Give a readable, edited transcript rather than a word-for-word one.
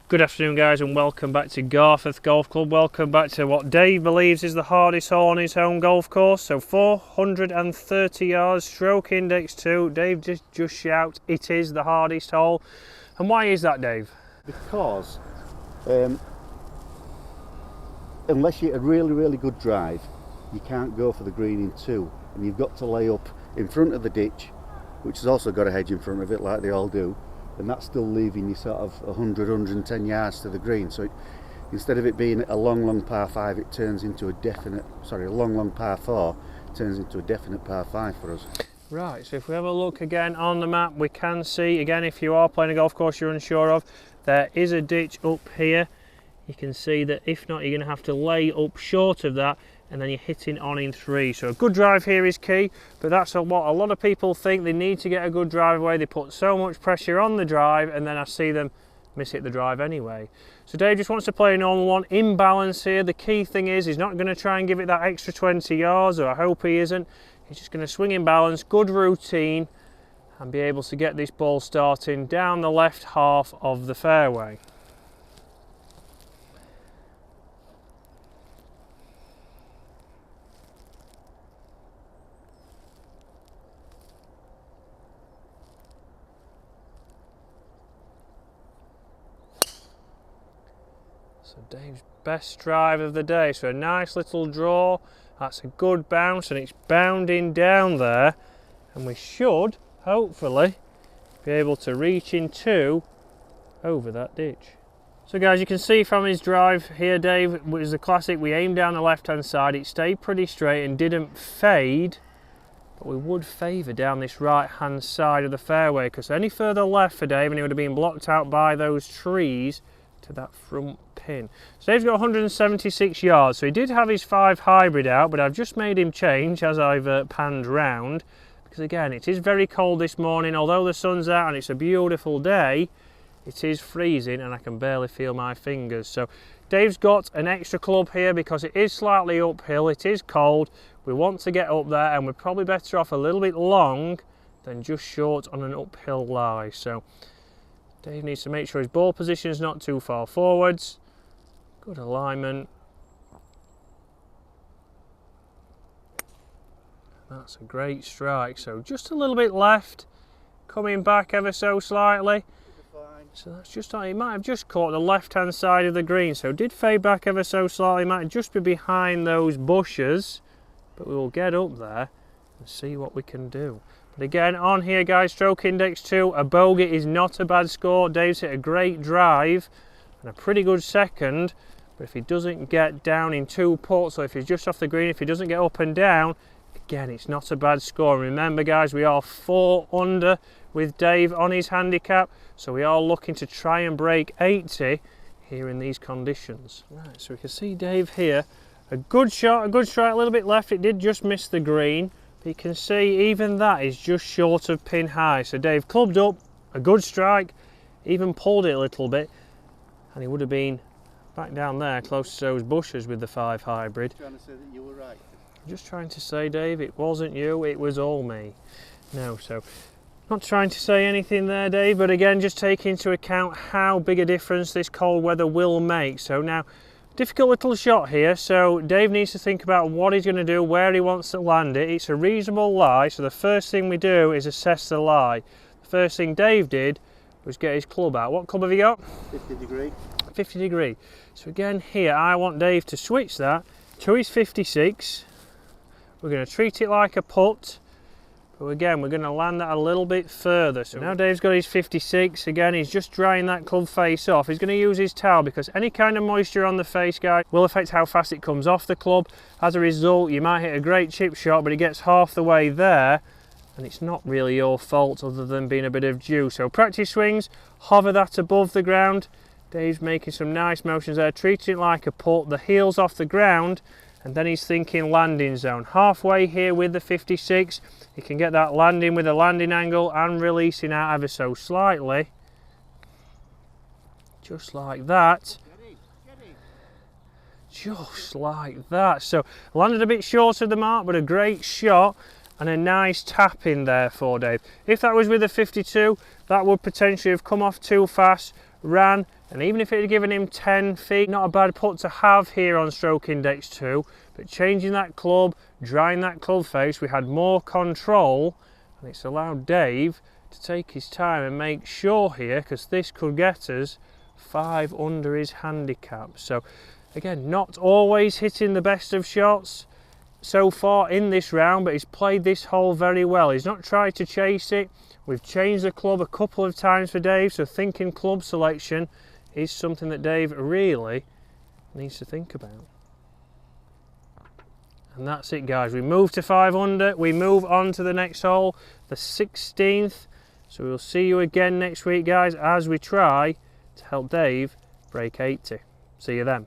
Good afternoon guys, and welcome back to Garforth Golf Club. Welcome back to what Dave believes is the hardest hole on his home golf course. So 430 yards, stroke index 2. Dave just shout, it is the hardest hole. And why is that, Dave? Because unless you get a really good drive, you can't go for the green in 2, and you've got to lay up in front of the ditch, which has also got a hedge in front of it like they all do, and that's still leaving you sort of 110 yards to the green. So instead of it being a long par 5, it turns into a long par 4 turns into a definite par 5 for us. Right, so if we have a look again on the map, we can see again, if you are playing a golf course you're unsure of, there is a ditch up here. You can see that if not, you're going to have to lay up short of that, and then you're hitting on in 3. So a good drive here is key, but that's what a lot of people think. They need to get a good drive away. They put so much pressure on the drive, and then I see them miss hit the drive anyway. So Dave just wants to play a normal one, in balance here. The key thing is he's not going to try and give it that extra 20 yards, or I hope he isn't. He's just going to swing in balance, good routine, and be able to get this ball starting down the left half of the fairway. So Dave's best drive of the day, so a nice little draw, that's a good bounce, and it's bounding down there, and we should hopefully be able to reach in 2 over that ditch. So guys, you can see from his drive here, Dave, was the classic. We aimed down the left hand side, it stayed pretty straight and didn't fade, but we would favour down this right hand side of the fairway, because any further left for Dave and he would have been blocked out by those trees to that front pin. So Dave's got 176 yards, so he did have his 5 hybrid out, but I've just made him change as I've panned round, because again it is very cold this morning. Although the sun's out and it's a beautiful day, it is freezing and I can barely feel my fingers. So Dave's got an extra club here because it is slightly uphill, it is cold, we want to get up there, and we're probably better off a little bit long than just short on an uphill lie. So Dave needs to make sure his ball position is not too far forwards. Good alignment. That's a great strike. So just a little bit left, coming back ever so slightly. So that's just, he might have just caught the left hand side of the green, so did fade back ever so slightly, might just be behind those bushes, but we will get up there and see what we can do. But again, on here guys, stroke index 2, a bogey is not a bad score. Dave's hit a great drive and a pretty good second, but if he doesn't get down in 2 putts, so if he's just off the green, if he doesn't get up and down, again, it's not a bad score. And remember guys, we are 4 under with Dave on his handicap, so we are looking to try and break 80 here in these conditions. Right, so we can see Dave here, a good shot, a good strike, a little bit left. It did just miss the green. You can see even that is just short of pin high. So Dave clubbed up, a good strike, even pulled it a little bit, and he would have been back down there close to those bushes with the 5 hybrid. Trying to say that you were right. I'm just trying to say, Dave, it wasn't you, it was all me. No, so not trying to say anything there, Dave, but again, just take into account how big a difference this cold weather will make. So now, difficult little shot here, so Dave needs to think about what he's going to do, where he wants to land it. It's a reasonable lie, so the first thing we do is assess the lie. The first thing Dave did was get his club out. What club have you got? 50 degree. 50 degree. So again here, I want Dave to switch that to his 56. We're going to treat it like a putt, but again, we're going to land that a little bit further. So now Dave's got his 56. Again, he's just drying that club face off. He's going to use his towel because any kind of moisture on the face, guys, will affect how fast it comes off the club. As a result, you might hit a great chip shot, but it gets half the way there, and it's not really your fault other than being a bit of dew. So practice swings, hover that above the ground. Dave's making some nice motions there, treating it like a putt, the heels off the ground, and then he's thinking landing zone. Halfway here with the 56, he can get that landing with a landing angle and releasing out ever so slightly. Just like that. Just like that. So landed a bit short of the mark, but a great shot and a nice tap in there for Dave. If that was with a 52, that would potentially have come off too fast, ran, and even if it had given him 10 feet, not a bad putt to have here on Stroke Index 2, but changing that club, drying that club face, we had more control, and it's allowed Dave to take his time and make sure here, because this could get us 5 under his handicap. So again, not always hitting the best of shots so far in this round, but he's played this hole very well. He's not tried to chase it. We've changed the club a couple of times for Dave, so thinking club selection is something that Dave really needs to think about. And that's it, guys. We move to 5 under. We move on to the next hole, the 16th. So we'll see you again next week, guys, as we try to help Dave break 80. See you then.